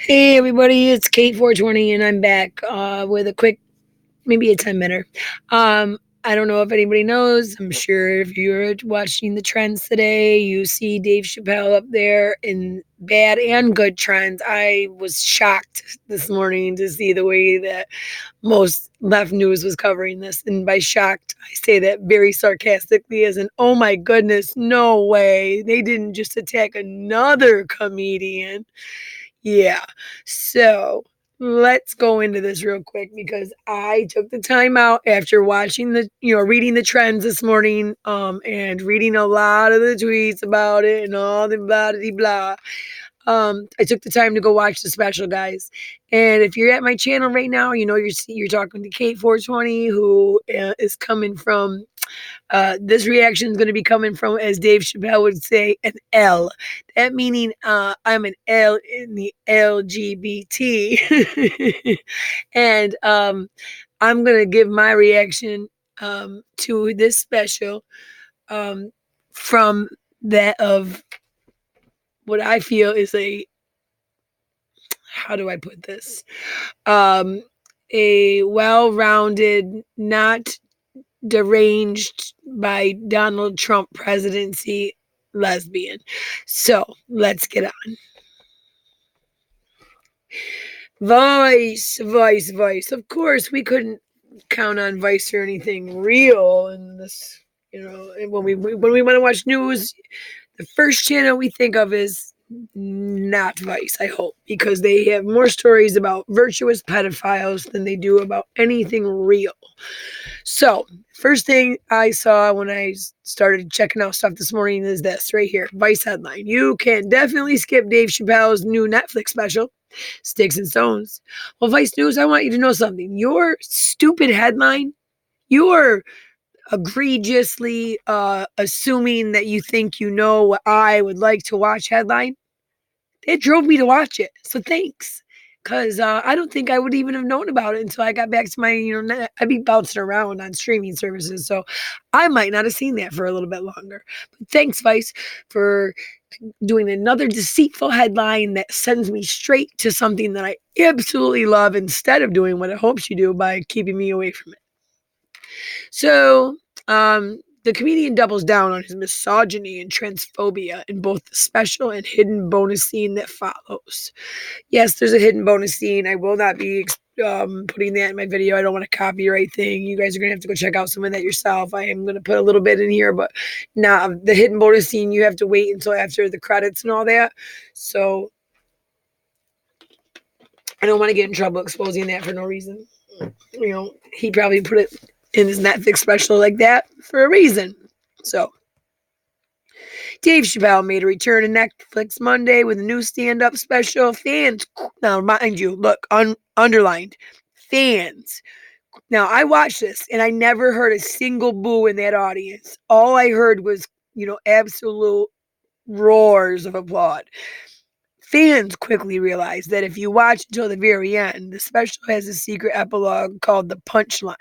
Hey everybody, it's Kate420 and I'm back with a quick, maybe a 10-minute. I don't know if anybody knows. I'm sure if you're watching the trends today, you see Dave Chappelle up there in bad and good trends. I was shocked this morning to see the way that most left news was covering this. And by shocked, I say that very sarcastically, as in, oh my goodness, no way. They didn't just attack another comedian. Yeah. So let's go into this real quick because I took the time out after watching reading the trends this morning, and reading a lot of the tweets about it and all the blah blah blah. I took the time to go watch the special, guys. And if you're at my channel right now, you know you're talking to Kate420, who is coming from this reaction is going to be coming from, as Dave Chappelle would say, an L. That meaning I'm an L in the LGBT. And I'm going to give my reaction to this special, um, from that of what I feel is how do I put this? Um, a well rounded, not deranged by Donald Trump presidency lesbian. So let's get on. Vice. Of course, we couldn't count on Vice or anything real in this. And when we want to watch news, the first channel we think of is not Vice, I hope, because they have more stories about virtuous pedophiles than they do about anything real. So, first thing I saw when I started checking out stuff this morning is this right here, Vice headline. You can definitely skip Dave Chappelle's new Netflix special, Sticks and Stones. Well, Vice News, I want you to know something. Your stupid headline, your egregiously assuming that you think you know what I would like to watch headline, it drove me to watch it. So thanks. Because I don't think I would even have known about it until I got back to my, I'd be bouncing around on streaming services. So I might not have seen that for a little bit longer. But thanks, Vice, for doing another deceitful headline that sends me straight to something that I absolutely love instead of doing what it hopes you do by keeping me away from it. So, the comedian doubles down on his misogyny and transphobia in both the special and hidden bonus scene that follows. Yes, there's a hidden bonus scene. I will not be putting that in my video. I don't want a copyright thing. You guys are going to have to go check out some of that yourself. I am going to put a little bit in here, but nah, the hidden bonus scene, you have to wait until after the credits and all that. So I don't want to get in trouble exposing that for no reason. He probably put it in his Netflix special like that for a reason. So Dave Chappelle made a return to Netflix Monday with a new stand-up special. Fans, now mind you, look, underlined, fans. Now I watched this and I never heard a single boo in that audience. All I heard was, absolute roars of applaud. Fans quickly realized that if you watch until the very end, the special has a secret epilogue called The Punchline,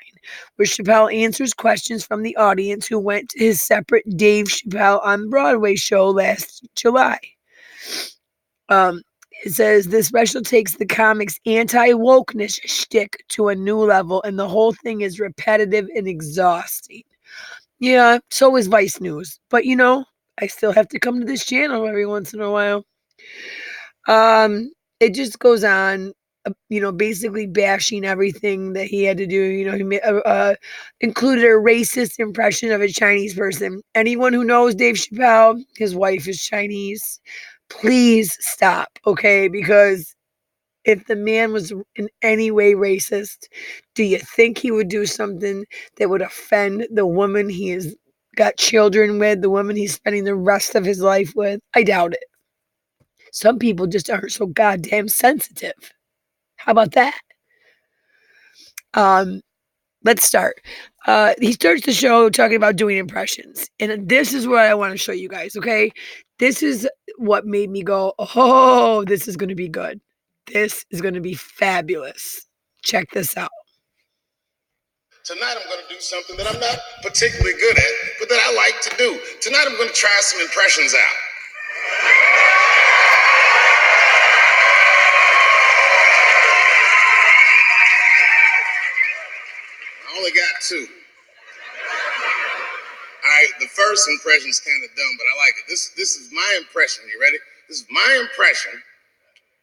where Chappelle answers questions from the audience who went to his separate Dave Chappelle on Broadway show last July. Um, it says the special takes the comic's anti-wokeness shtick to a new level, and the whole thing is repetitive and exhausting. Yeah, so is Vice News. But I still have to come to this channel every once in a while. It just goes on, basically bashing everything that he had to do. He included a racist impression of a Chinese person. Anyone who knows Dave Chappelle, his wife is Chinese. Please stop, okay? Because if the man was in any way racist, do you think he would do something that would offend the woman he has got children with, the woman he's spending the rest of his life with? I doubt it. Some people just aren't so goddamn sensitive. How about that? Um, let's start. He starts the show talking about doing impressions. And this is what I want to show you guys, okay? This is what made me go, oh, this is going to be good. This is going to be fabulous. Check this out. Tonight I'm going to do something that I'm not particularly good at, but that I like to do. Tonight I'm going to try some impressions out. only got two. All right, the first impression is kind of dumb, but I like it. This is my impression. You ready? This is my impression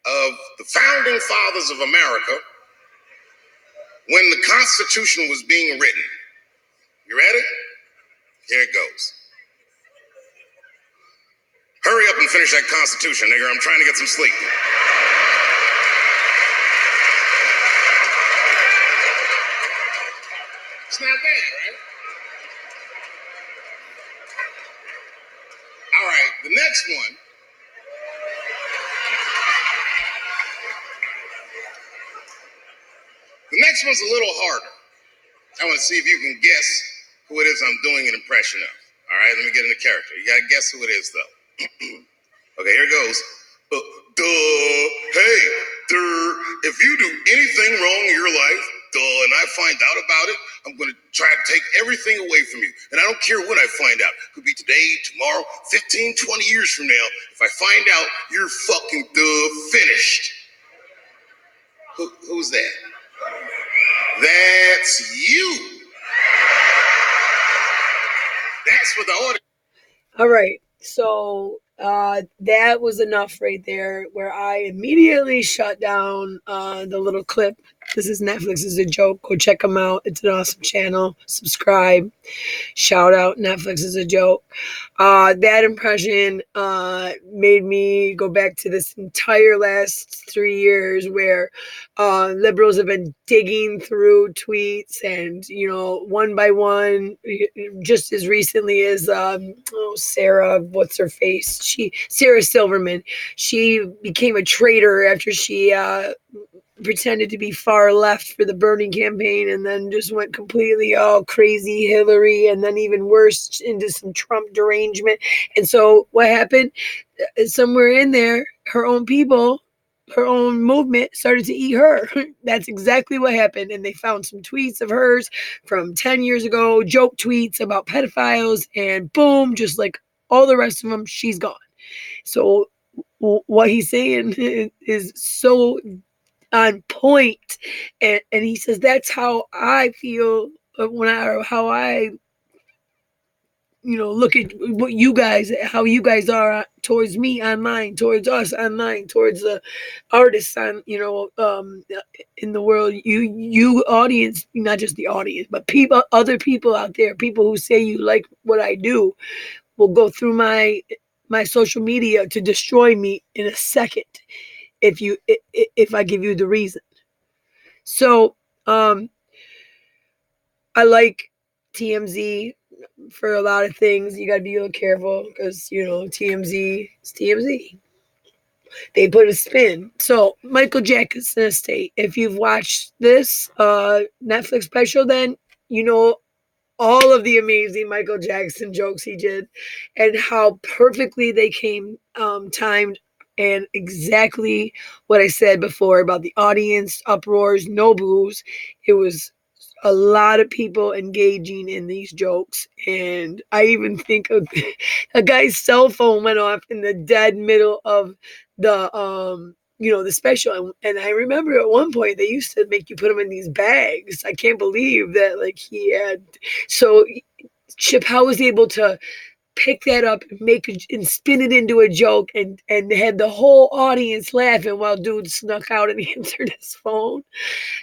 of the founding fathers of America when the Constitution was being written. You ready? Here it goes. Hurry up and finish that Constitution, nigger. I'm trying to get some sleep. It's not bad, right? All right, the next one. The next one's a little harder. I want to see if you can guess who it is I'm doing an impression of. All right, let me get into character. You got to guess who it is, though. Okay, here goes. Hey, if you do anything wrong in your life, and I find out about it, I'm going to try to take everything away from you. And I don't care when I find out. It could be today, tomorrow, 15, 20 years from now. If I find out, you're fucking finished. Who's that? That's you. That's what the audience. All right. So that was enough right there where I immediately shut down the little clip. This is Netflix is a joke. Go check them out. It's an awesome channel. Subscribe. Shout out. Netflix is a joke. That impression made me go back to this entire last 3 years where liberals have been digging through tweets and, one by one, just as recently as Sarah, what's her face? Sarah Silverman. She became a traitor after she pretended to be far left for the Bernie campaign and then just went completely all crazy Hillary and then even worse into some Trump derangement. And so what happened? Somewhere in there, her own people, her own movement started to eat her. That's exactly what happened. And they found some tweets of hers from 10 years ago, joke tweets about pedophiles, and boom, just like all the rest of them, she's gone. So what he's saying is so on point, and he says that's how I feel how I look at what you guys, how you guys are towards me online, towards us online, towards the artists on in the world, you audience, not just the audience, but other people out there, people who say you like what I do will go through my social media to destroy me in a second if I give you the reason. So I like TMZ for a lot of things. You got to be a little careful because, TMZ is TMZ. They put a spin. So Michael Jackson estate. If you've watched this Netflix special, then you know all of the amazing Michael Jackson jokes he did and how perfectly they came timed, and exactly what I said before about the audience uproars, no boos. It was a lot of people engaging in these jokes. And I even think a guy's cell phone went off in the dead middle of the the special. And I remember at one point they used to make you put them in these bags. I can't believe that, like, he had. So Chappelle was able to pick that up and spin it into a joke and had the whole audience laughing while dude snuck out and answered his phone.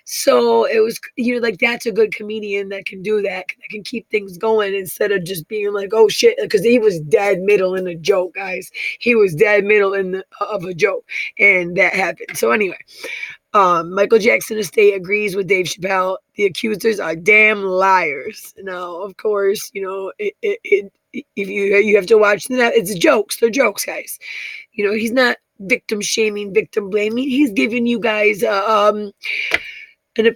So it was, like, that's a good comedian that can do that can keep things going instead of just being like, oh shit, because he was dead middle in a joke, guys. He was dead middle of a joke, and that happened. So anyway, Michael Jackson estate agrees with Dave Chappelle. The accusers are damn liars. Now, of course, if you have to watch that, it's jokes. They're jokes, guys. He's not victim shaming, victim blaming. He's giving you guys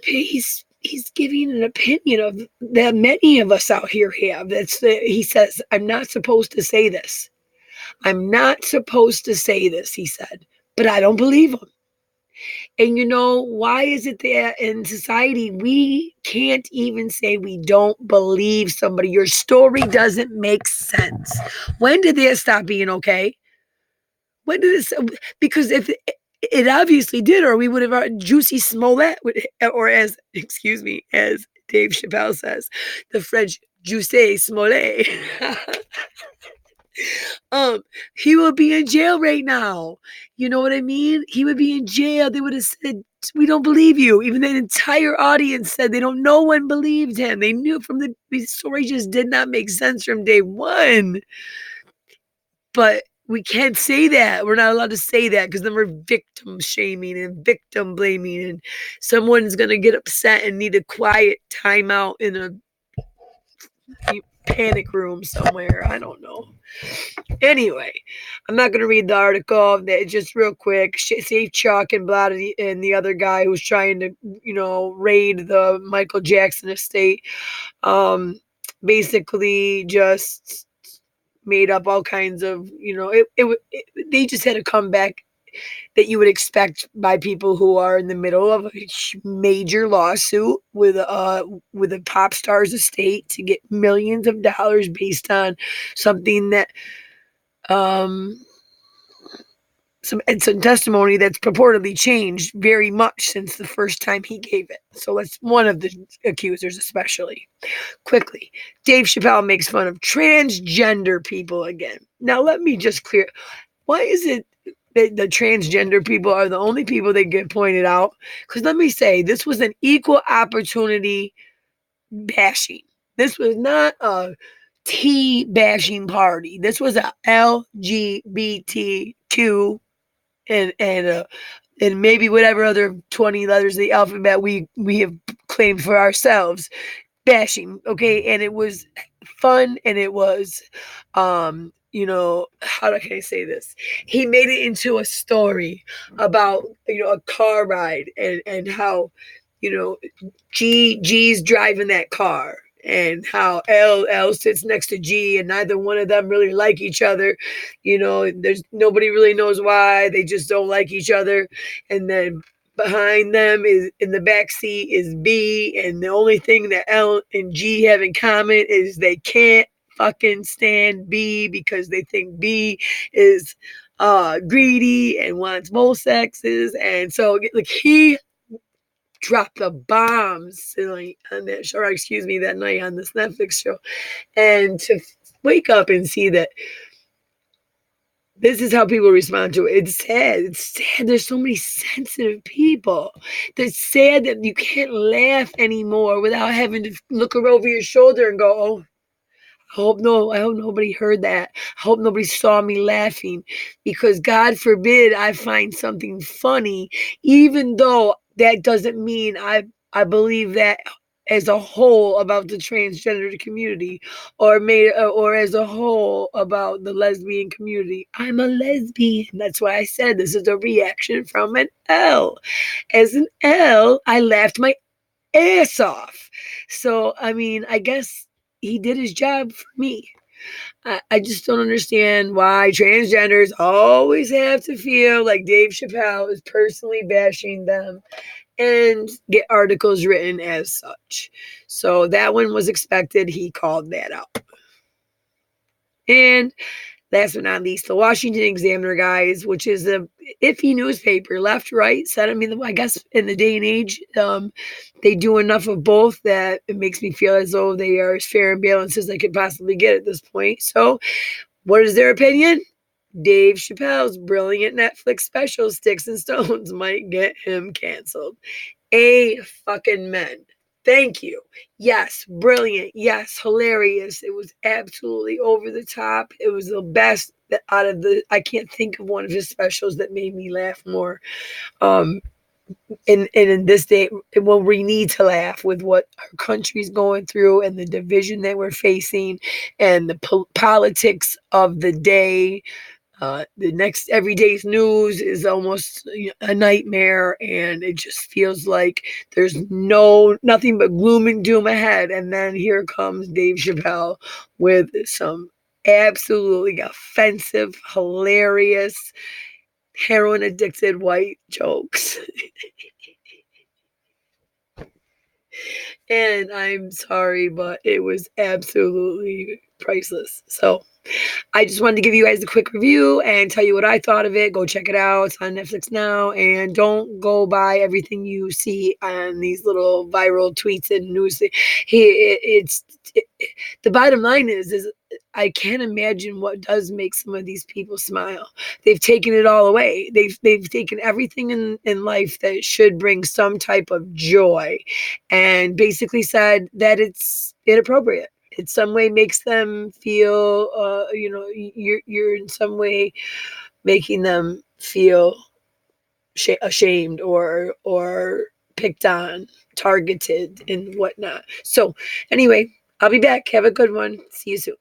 he's giving an opinion of that many of us out here have. He says, I'm not supposed to say this. I'm not supposed to say this, he said, but I don't believe him. And why is it that in society we can't even say we don't believe somebody? Your story doesn't make sense. When did that stop being okay? When did this? Because if it obviously did, or we would have Juicy Smollett, or as Dave Chappelle says. The French Jussie Smollett. He would be in jail right now. You know what I mean? He would be in jail. They would have said, "We don't believe you." Even the entire audience said they don't. No one believed him. They knew from the story just did not make sense from day one. But we can't say that. We're not allowed to say that because then we're victim shaming and victim blaming, and someone's gonna get upset and need a quiet timeout in a panic room somewhere. I don't know. Anyway, I'm not going to read the article. Just real quick, Safe Chuck and Blatty and the other guy who's trying to, raid the Michael Jackson estate, basically just made up all kinds of, they just had a comeback that you would expect by people who are in the middle of a major lawsuit with a pop star's estate to get millions of dollars based on something that some testimony that's purportedly changed very much since the first time he gave it. So that's one of the accusers, especially. Quickly, Dave Chappelle makes fun of transgender people again. Now, let me just clear. Why is it that the transgender people are the only people that get pointed out? Because let me say, this was an equal opportunity bashing. This was not a T bashing party. This was a LGBTQ and maybe whatever other 20 letters of the alphabet we have claimed for ourselves bashing. Okay, and it was fun, and it was how can I say this? He made it into a story about a car ride and how G's driving that car, and how L sits next to G, and neither one of them really like each other. There's nobody really knows why. They just don't like each other. And then behind them is in the back seat is B, and the only thing that L and G have in common is they can't fucking stand B because they think B is greedy and wants both sexes. And so like he dropped the bombs on that show, or excuse me, that night on this Netflix show. And to wake up and see that this is how people respond to it. It's sad. It's sad. There's so many sensitive people. It's sad that you can't laugh anymore without having to look over your shoulder and go, "Oh, I hope nobody heard that. I hope nobody saw me laughing," because God forbid I find something funny, even though that doesn't mean I believe that as a whole about the transgender community, or as a whole about the lesbian community. I'm a lesbian. That's why I said this is a reaction from an L. As an L, I laughed my ass off. So, I mean, I guess he did his job for me. I just don't understand why transgenders always have to feel like Dave Chappelle is personally bashing them and get articles written as such. So that one was expected. He called that out. And last but not least, the Washington Examiner, guys, which is a iffy newspaper, left, right, said. I mean, I guess in the day and age, they do enough of both that it makes me feel as though they are as fair and balanced as they could possibly get at this point. So, what is their opinion? Dave Chappelle's brilliant Netflix special, Sticks and Stones, might get him canceled. A fucking men. Thank you. Yes, brilliant. Yes, hilarious. It was absolutely over the top. It was the best out of the. I can't think of one of his specials that made me laugh more. In this day, when we need to laugh with what our country's going through and the division that we're facing and the politics of the day. The next everyday's news is almost a nightmare, and it just feels like there's nothing but gloom and doom ahead. And then here comes Dave Chappelle with some absolutely offensive, hilarious, heroin addicted white jokes. And I'm sorry, but it was absolutely priceless. So I just wanted to give you guys a quick review and tell you what I thought of it. Go check it out. It's on Netflix now. And don't go buy everything you see on these little viral tweets and news. The bottom line is I can't imagine what does make some of these people smile. They've taken it all away. They've taken everything in life that should bring some type of joy and basically said that it's inappropriate. In some way makes them feel you're in some way making them feel ashamed or picked on, targeted and whatnot. So anyway, I'll be back. Have a good one. See you soon.